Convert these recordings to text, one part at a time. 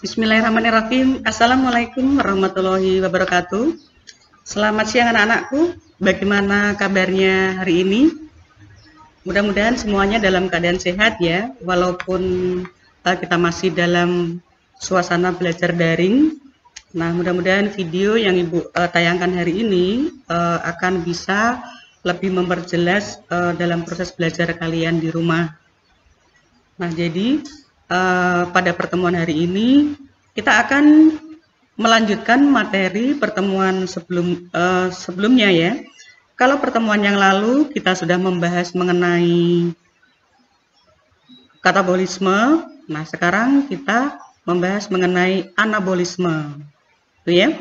Bismillahirrahmanirrahim. Assalamualaikum warahmatullahi wabarakatuh. Selamat siang anak-anakku. Bagaimana kabarnya hari ini? Mudah-mudahan semuanya dalam keadaan sehat ya. Walaupun kita masih dalam suasana belajar daring. Nah, mudah-mudahan video yang Ibu tayangkan hari ini akan bisa lebih memperjelas dalam proses belajar kalian di rumah. Nah, jadi pada pertemuan hari ini kita akan melanjutkan materi pertemuan sebelumnya ya. Kalau pertemuan yang lalu kita sudah membahas mengenai katabolisme, nah sekarang kita membahas mengenai anabolisme. Tuh ya.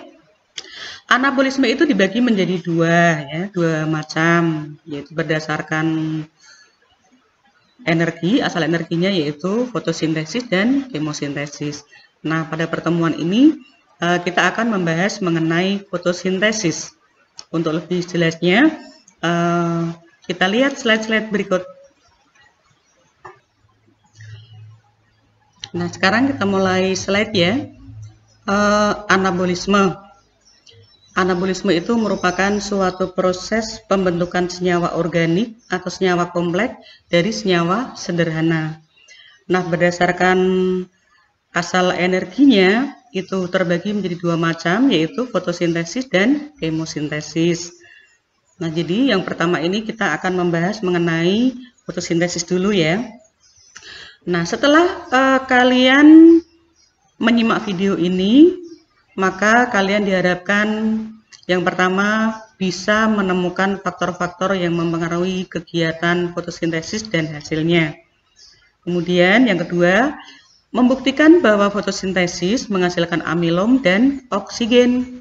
Anabolisme itu dibagi menjadi dua macam, yaitu berdasarkan energi, asal energinya yaitu fotosintesis dan kemosintesis. Nah, pada pertemuan ini kita akan membahas mengenai fotosintesis. Untuk lebih jelasnya, kita lihat slide-slide berikut. Nah, sekarang kita mulai slide ya. Anabolisme. Anabolisme itu merupakan suatu proses pembentukan senyawa organik atau senyawa kompleks dari senyawa sederhana. Nah, berdasarkan asal energinya itu terbagi menjadi dua macam, yaitu fotosintesis dan kemosintesis. Nah, jadi yang pertama ini kita akan membahas mengenai fotosintesis dulu ya. Nah, setelah kalian menyimak video ini, maka kalian diharapkan yang pertama bisa menemukan faktor-faktor yang mempengaruhi kegiatan fotosintesis dan hasilnya. Kemudian yang kedua, membuktikan bahwa fotosintesis menghasilkan amilom dan oksigen.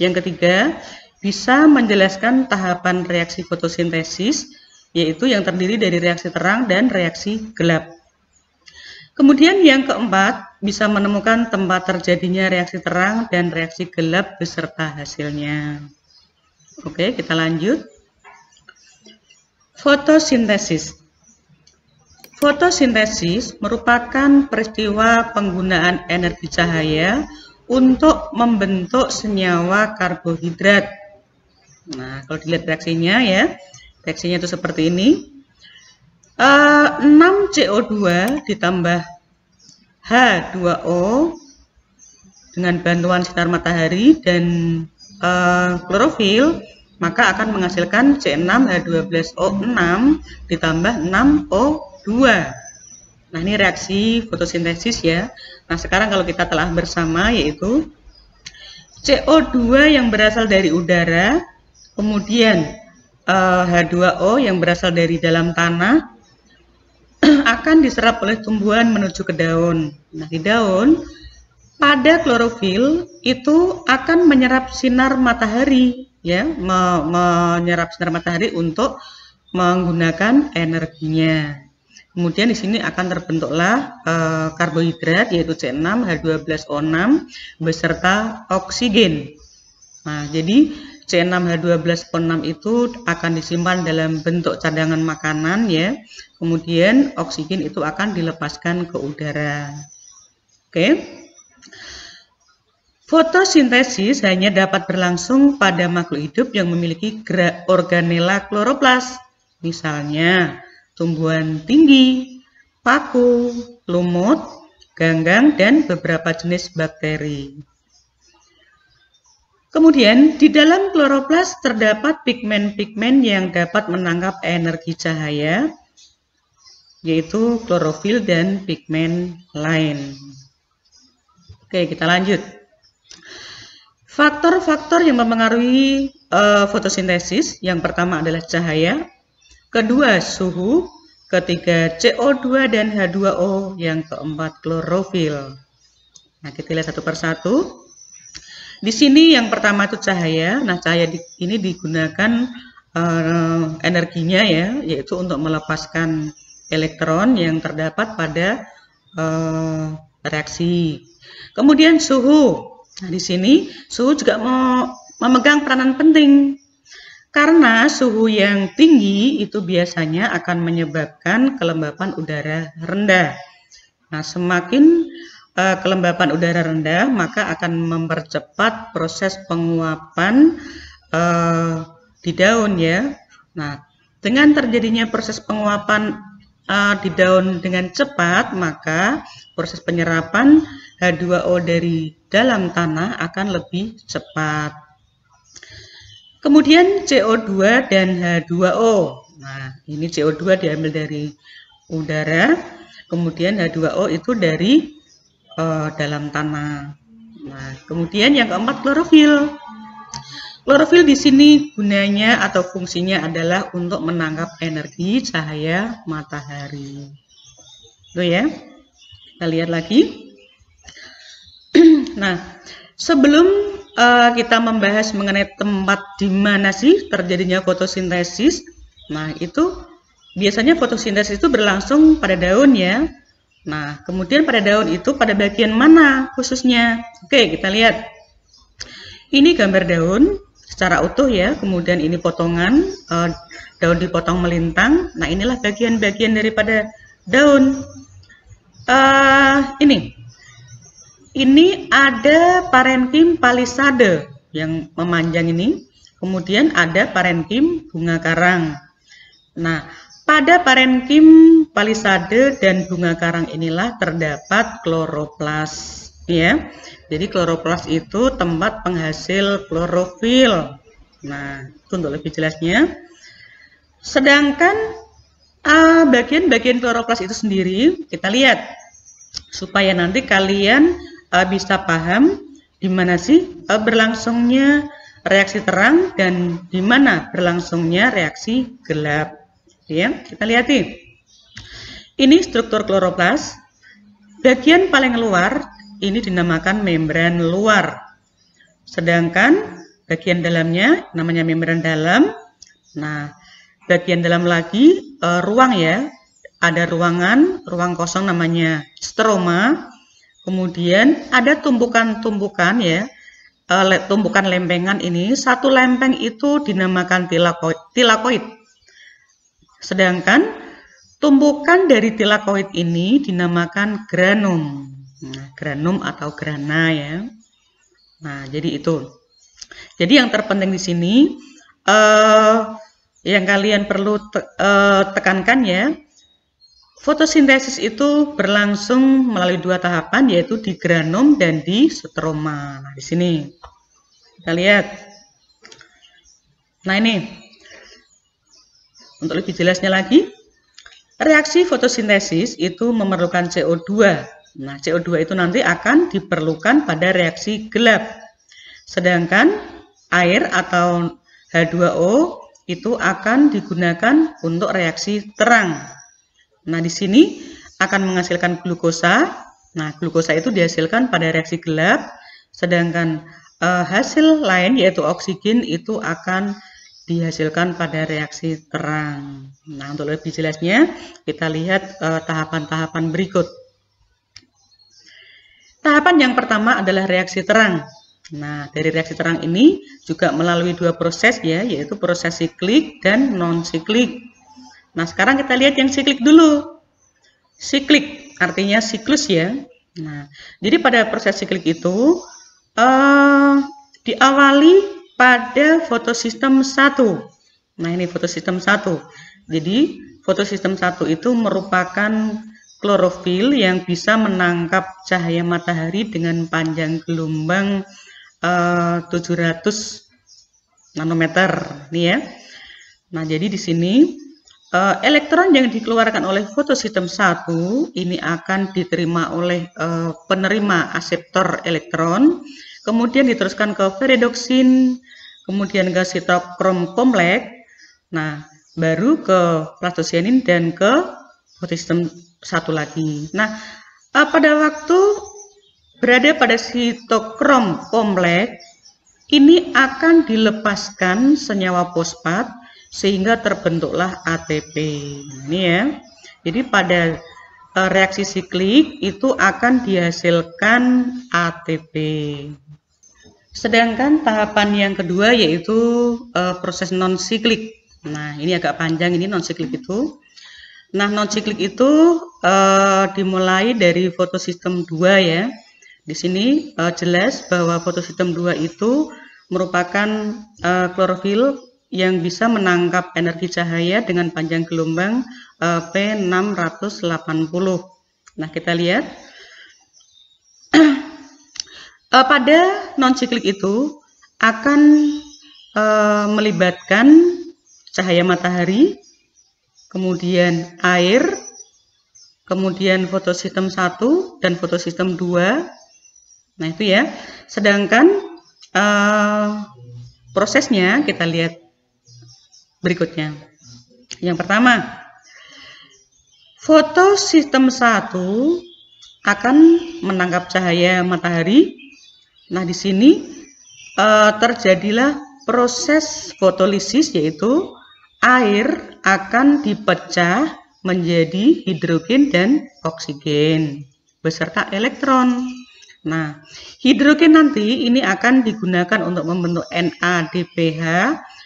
Yang ketiga, bisa menjelaskan tahapan reaksi fotosintesis, yaitu yang terdiri dari reaksi terang dan reaksi gelap. Kemudian yang keempat, bisa menemukan tempat terjadinya reaksi terang dan reaksi gelap beserta hasilnya. Oke, kita lanjut. Fotosintesis. Fotosintesis merupakan peristiwa penggunaan energi cahaya untuk membentuk senyawa karbohidrat. Nah, kalau dilihat reaksinya ya, reaksinya itu seperti ini. 6 CO2 ditambah H2O dengan bantuan sinar matahari dan klorofil, maka akan menghasilkan C6H12O6 ditambah 6O2. Nah, ini reaksi fotosintesis ya. Nah, sekarang kalau kita telah bersama, yaitu CO2 yang berasal dari udara, kemudian H2O yang berasal dari dalam tanah, akan diserap oleh tumbuhan menuju ke daun. Nah, di daun pada klorofil itu akan menyerap sinar matahari ya, menyerap sinar matahari untuk menggunakan energinya. Kemudian di sini akan terbentuklah karbohidrat yaitu C6H12O6 beserta oksigen. Nah, jadi C6H12O6 itu akan disimpan dalam bentuk cadangan makanan ya. Kemudian oksigen itu akan dilepaskan ke udara. Oke. Fotosintesis hanya dapat berlangsung pada makhluk hidup yang memiliki organela kloroplas. Misalnya tumbuhan tinggi, paku, lumut, ganggang, dan beberapa jenis bakteri. Kemudian di dalam kloroplas terdapat pigmen-pigmen yang dapat menangkap energi cahaya, yaitu klorofil dan pigmen lain. Oke, kita lanjut. Faktor-faktor yang mempengaruhi fotosintesis, yang pertama adalah cahaya, kedua suhu, ketiga CO2 dan H2O, yang keempat klorofil. Nah, kita lihat satu persatu. Di sini yang pertama itu cahaya. Nah, cahaya ini digunakan energinya ya, yaitu untuk melepaskan elektron yang terdapat pada reaksi. Kemudian suhu. Nah, di sini suhu juga memegang peranan penting. Karena suhu yang tinggi itu biasanya akan menyebabkan kelembapan udara rendah. Nah, semakin kelembapan udara rendah, maka akan mempercepat proses penguapan di daun ya. Nah, dengan terjadinya proses penguapan di daun dengan cepat, maka proses penyerapan H2O dari dalam tanah akan lebih cepat. Kemudian CO2 dan H2O. Nah, ini CO2 diambil dari udara, kemudian H2O itu dari dalam tanah. Nah, kemudian yang keempat klorofil. Klorofil di sini gunanya atau fungsinya adalah untuk menangkap energi cahaya matahari. Tuh ya. Kita lihat lagi. Nah, sebelum kita membahas mengenai tempat di mana sih terjadinya fotosintesis, nah itu biasanya fotosintesis itu berlangsung pada daun ya. Nah, kemudian pada daun itu pada bagian mana khususnya? Oke, kita lihat. Ini gambar daun secara utuh ya, kemudian ini potongan, daun dipotong melintang. Nah, inilah bagian-bagian daripada daun. Ini ada parenkim palisade yang memanjang ini, kemudian ada parenkim bunga karang. Nah, pada parenkim palisade dan bunga karang inilah terdapat kloroplas. Ya, jadi kloroplas itu tempat penghasil klorofil. Nah, itu untuk lebih jelasnya. Sedangkan bagian-bagian kloroplas itu sendiri kita lihat supaya nanti kalian bisa paham di mana sih berlangsungnya reaksi terang dan di mana berlangsungnya reaksi gelap. Ya, kita lihat nih. Ini struktur kloroplas. Bagian paling luar ini dinamakan membran luar. Sedangkan bagian dalamnya namanya membran dalam. Nah, bagian dalam lagi ruang ya. Ada ruang kosong namanya stroma. Kemudian ada tumpukan-tumpukan ya. Tumpukan lempengan ini, satu lempeng itu dinamakan tilakoid. Sedangkan tumpukan dari tilakoid ini dinamakan granum. Nah, granum atau grana ya. Nah, jadi itu. Jadi yang terpenting di sini yang kalian perlu tekankan ya. Fotosintesis itu berlangsung melalui dua tahapan, yaitu di granum dan di stroma. Nah, di sini kita lihat. Nah, ini untuk lebih jelasnya lagi, reaksi fotosintesis itu memerlukan CO2. Nah, CO2 itu nanti akan diperlukan pada reaksi gelap. Sedangkan air atau H2O itu akan digunakan untuk reaksi terang. Nah, di sini akan menghasilkan glukosa. Nah, glukosa itu dihasilkan pada reaksi gelap. Sedangkan hasil lain yaitu oksigen itu akan dihasilkan pada reaksi terang. Nah, untuk lebih jelasnya kita lihat tahapan-tahapan berikut. Tahapan yang pertama adalah reaksi terang. Nah, dari reaksi terang ini juga melalui dua proses ya, yaitu proses siklik dan non-siklik. Nah, sekarang kita lihat yang siklik dulu. Siklik artinya siklus ya. Nah, jadi pada proses siklik itu diawali pada fotosistem 1. Nah, ini fotosistem 1. Jadi, fotosistem 1 itu merupakan klorofil yang bisa menangkap cahaya matahari dengan panjang gelombang 700 nanometer nih ya. Nah, jadi di sini elektron yang dikeluarkan oleh fotosistem 1 ini akan diterima oleh penerima aseptor elektron, kemudian diteruskan ke peridoksin, kemudian ke sitokrom kompleks. Nah, baru ke plastosianin dan ke fotosistem 1 lagi. Nah, pada waktu berada pada sitokrom kompleks, ini akan dilepaskan senyawa fosfat sehingga terbentuklah ATP. Ini ya. Jadi pada reaksi siklik itu akan dihasilkan ATP. Sedangkan tahapan yang kedua yaitu proses non-siklik. Nah, ini agak panjang ini non-siklik itu. Nah, non-siklik itu dimulai dari fotosistem 2 ya. Di sini jelas bahwa fotosistem 2 itu merupakan klorofil yang bisa menangkap energi cahaya dengan panjang gelombang P680. Nah, kita lihat pada non-siklik itu akan melibatkan cahaya matahari, kemudian air, kemudian fotosistem 1 dan fotosistem 2. Nah, itu ya. Sedangkan prosesnya kita lihat berikutnya. Yang pertama, fotosistem 1 akan menangkap cahaya matahari. Nah, di sini terjadilah proses fotolisis, yaitu air akan dipecah menjadi hidrogen dan oksigen beserta elektron. Nah, hidrogen nanti ini akan digunakan untuk membentuk NADPH,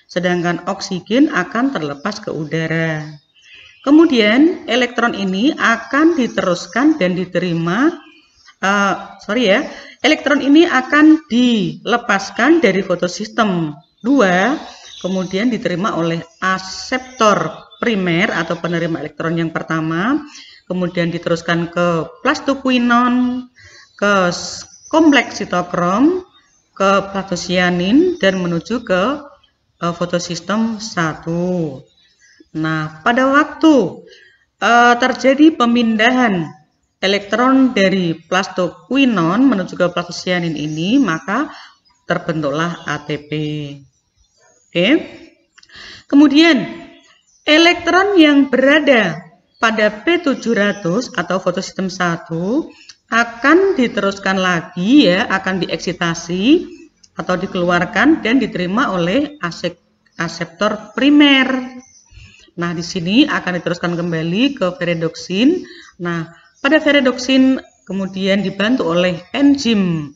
sedangkan oksigen akan terlepas ke udara. Kemudian elektron ini akan diteruskan dan diterima, elektron ini akan dilepaskan dari fotosistem 2, kemudian diterima oleh aseptor primer atau penerima elektron yang pertama, kemudian diteruskan ke plastoquinon, ke kompleks sitokrom, ke plastosianin, dan menuju ke fotosistem 1. Nah, pada waktu terjadi pemindahan elektron dari plastoquinon menuju ke plastosianin ini, maka terbentuklah ATP. Oke. Kemudian elektron yang berada pada P700 atau fotosistem 1 akan diteruskan lagi ya, akan dieksitasi atau dikeluarkan dan diterima oleh aseptor primer. Nah, di sini akan diteruskan kembali ke ferredoksin. Nah, pada ferredoksin kemudian dibantu oleh enzim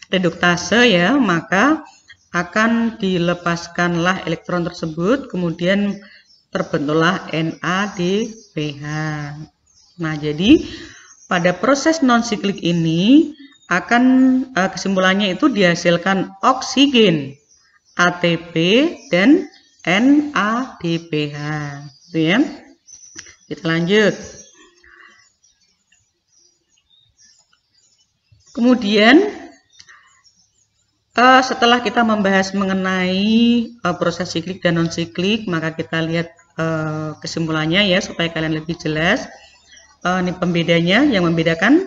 reduktase ya, maka akan dilepaskanlah elektron tersebut, kemudian terbentuklah NADPH. Nah, jadi pada proses non-siklik ini akan kesimpulannya itu dihasilkan oksigen, ATP, dan NADPH. Itu ya. Kita lanjut. Kemudian setelah kita membahas mengenai proses siklik dan non-siklik, maka kita lihat kesimpulannya ya, supaya kalian lebih jelas. Ini pembedanya, yang membedakan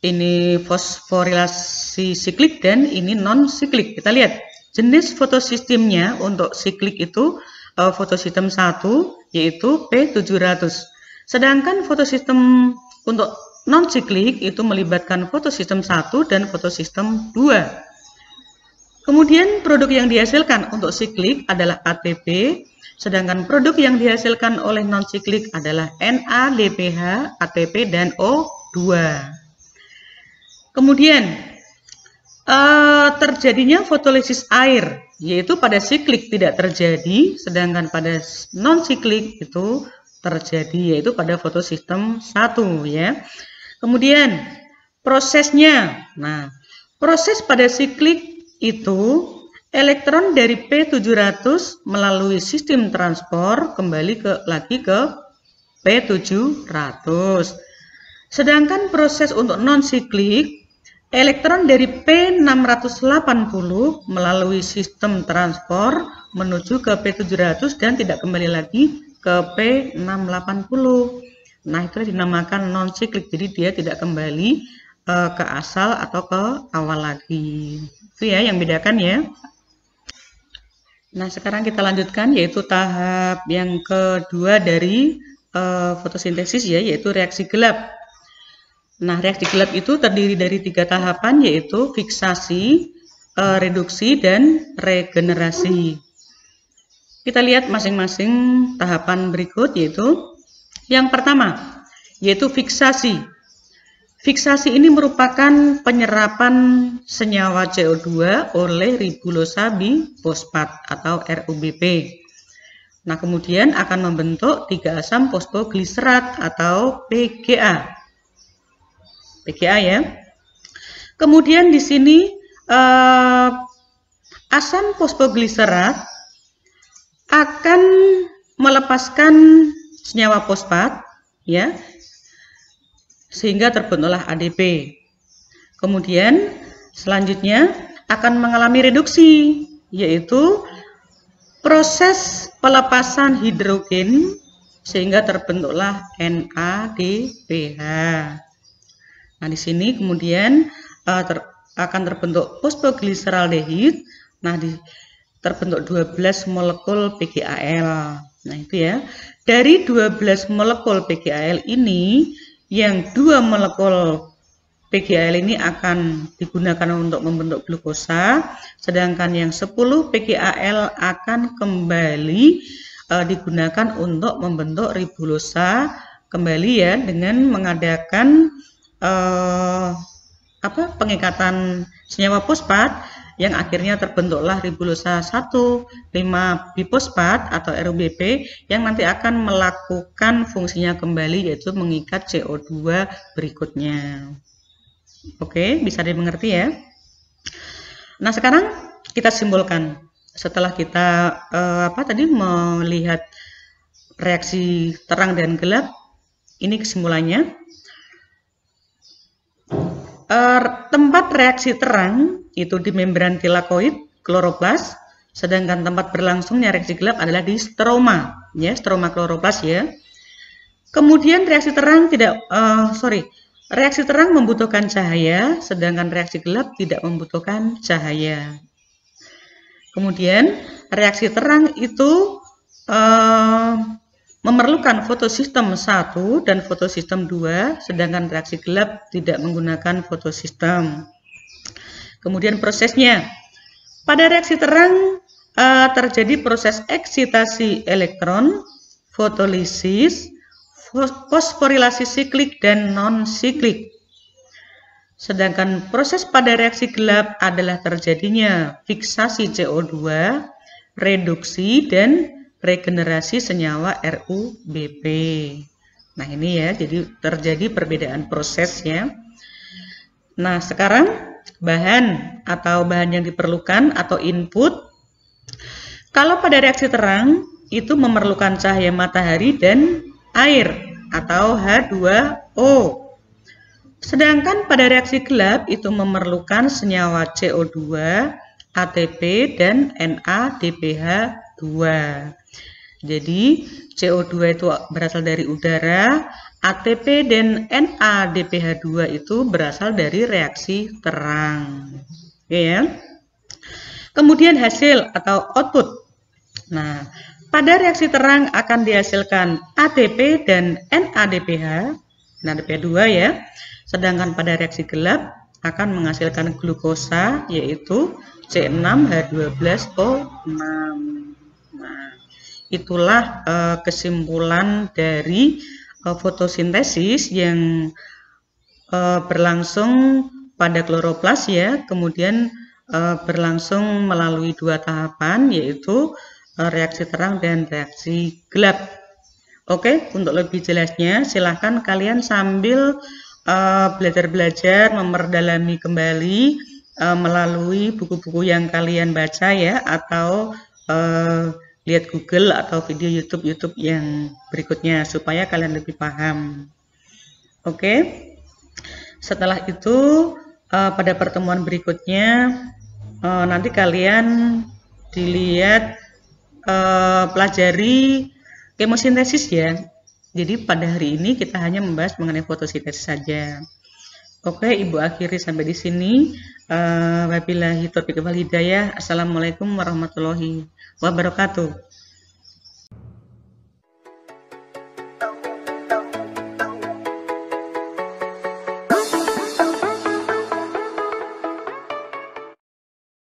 ini fosforilasi siklik dan ini non-siklik. Kita lihat jenis fotosistemnya. Untuk siklik itu fotosistem 1 yaitu P700. Sedangkan fotosistem untuk non-siklik itu melibatkan fotosistem 1 dan fotosistem 2. Kemudian produk yang dihasilkan untuk siklik adalah ATP, sedangkan produk yang dihasilkan oleh non-siklik adalah NADPH, ATP, dan O2. Kemudian terjadinya fotolisis air, yaitu pada siklik tidak terjadi, sedangkan pada non-siklik itu terjadi, yaitu pada fotosistem 1 ya. Kemudian prosesnya, nah proses pada siklik itu elektron dari P700 melalui sistem transport kembali lagi ke P700. Sedangkan proses untuk non-siklik, elektron dari P680 melalui sistem transport menuju ke P700 dan tidak kembali lagi ke P680. Nah, itu dinamakan non-siklik, jadi dia tidak kembali ke asal atau ke awal lagi. Itu ya yang bedakan ya. Nah, sekarang kita lanjutkan yaitu tahap yang kedua dari fotosintesis ya, yaitu reaksi gelap. Nah, reaksi gelap itu terdiri dari 3 tahapan, yaitu fiksasi, reduksi, dan regenerasi. Kita lihat masing-masing tahapan berikut, yaitu yang pertama, yaitu fiksasi. Fiksasi ini merupakan penyerapan senyawa CO2 oleh ribulosa bifosfat atau RUBP. Nah, kemudian akan membentuk 3 asam fosfogliserat atau PGA. PGA ya. Kemudian di sini asam fosfogliserat akan melepaskan senyawa fosfat ya, sehingga terbentuklah ADP. Kemudian selanjutnya akan mengalami reduksi, yaitu proses pelepasan hidrogen sehingga terbentuklah NADPH. Nah, di sini kemudian akan terbentuk fosfogliseraldehid. Nah, terbentuk 12 molekul PGAL. Nah, itu ya. Dari 12 molekul PGAL ini, yang 2 molekul PGAL ini akan digunakan untuk membentuk glukosa, sedangkan yang 10 PGAL akan kembali digunakan untuk membentuk ribulosa kembali ya, dengan mengadakan pengikatan senyawa fosfat yang akhirnya terbentuklah ribulosa 1,5-bifosfat atau RUBP yang nanti akan melakukan fungsinya kembali, yaitu mengikat CO2 berikutnya. Oke, bisa dimengerti ya. Nah, sekarang kita simpulkan. Setelah kita melihat reaksi terang dan gelap, ini kesimpulannya. Tempat reaksi terang itu di membran tilakoid, kloroplas, sedangkan tempat berlangsungnya reaksi gelap adalah di stroma, ya, stroma kloroplas ya. Kemudian reaksi terang reaksi terang membutuhkan cahaya, sedangkan reaksi gelap tidak membutuhkan cahaya. Kemudian reaksi terang itu memerlukan fotosistem 1 dan fotosistem 2, sedangkan reaksi gelap tidak menggunakan fotosistem. Kemudian prosesnya, pada reaksi terang terjadi proses eksitasi elektron, fotolisis, fosforilasi siklik dan non-siklik. Sedangkan proses pada reaksi gelap adalah terjadinya fiksasi CO2, reduksi, dan regenerasi senyawa RUBP. Nah, ini ya, jadi terjadi perbedaan prosesnya. Nah, sekarang bahan yang diperlukan atau input. Kalau pada reaksi terang itu memerlukan cahaya matahari dan air atau H2O. Sedangkan pada reaksi gelap itu memerlukan senyawa CO2, ATP, dan NADPH2. Jadi CO2 itu berasal dari udara, ATP dan NADPH2 itu berasal dari reaksi terang. Oke ya. Kemudian hasil atau output. Nah, pada reaksi terang akan dihasilkan ATP dan NADPH, NADPH2 ya. Sedangkan pada reaksi gelap akan menghasilkan glukosa, yaitu C6H12O6. Nah, itulah kesimpulan dari fotosintesis yang berlangsung pada kloroplas ya, kemudian berlangsung melalui 2 tahapan, yaitu reaksi terang dan reaksi gelap. Oke, untuk lebih jelasnya silahkan kalian sambil belajar-belajar memperdalami kembali melalui buku-buku yang kalian baca ya, atau lihat Google atau video YouTube yang berikutnya supaya kalian lebih paham. Oke, setelah itu pada pertemuan berikutnya nanti kalian dilihat pelajari kemosintesis ya. Jadi pada hari ini kita hanya membahas mengenai fotosintesis saja. Oke, Ibu akhiri sampai di sini. Wabillahi taufiq wal hidayah. Assalamualaikum warahmatullahi wabarakatuh.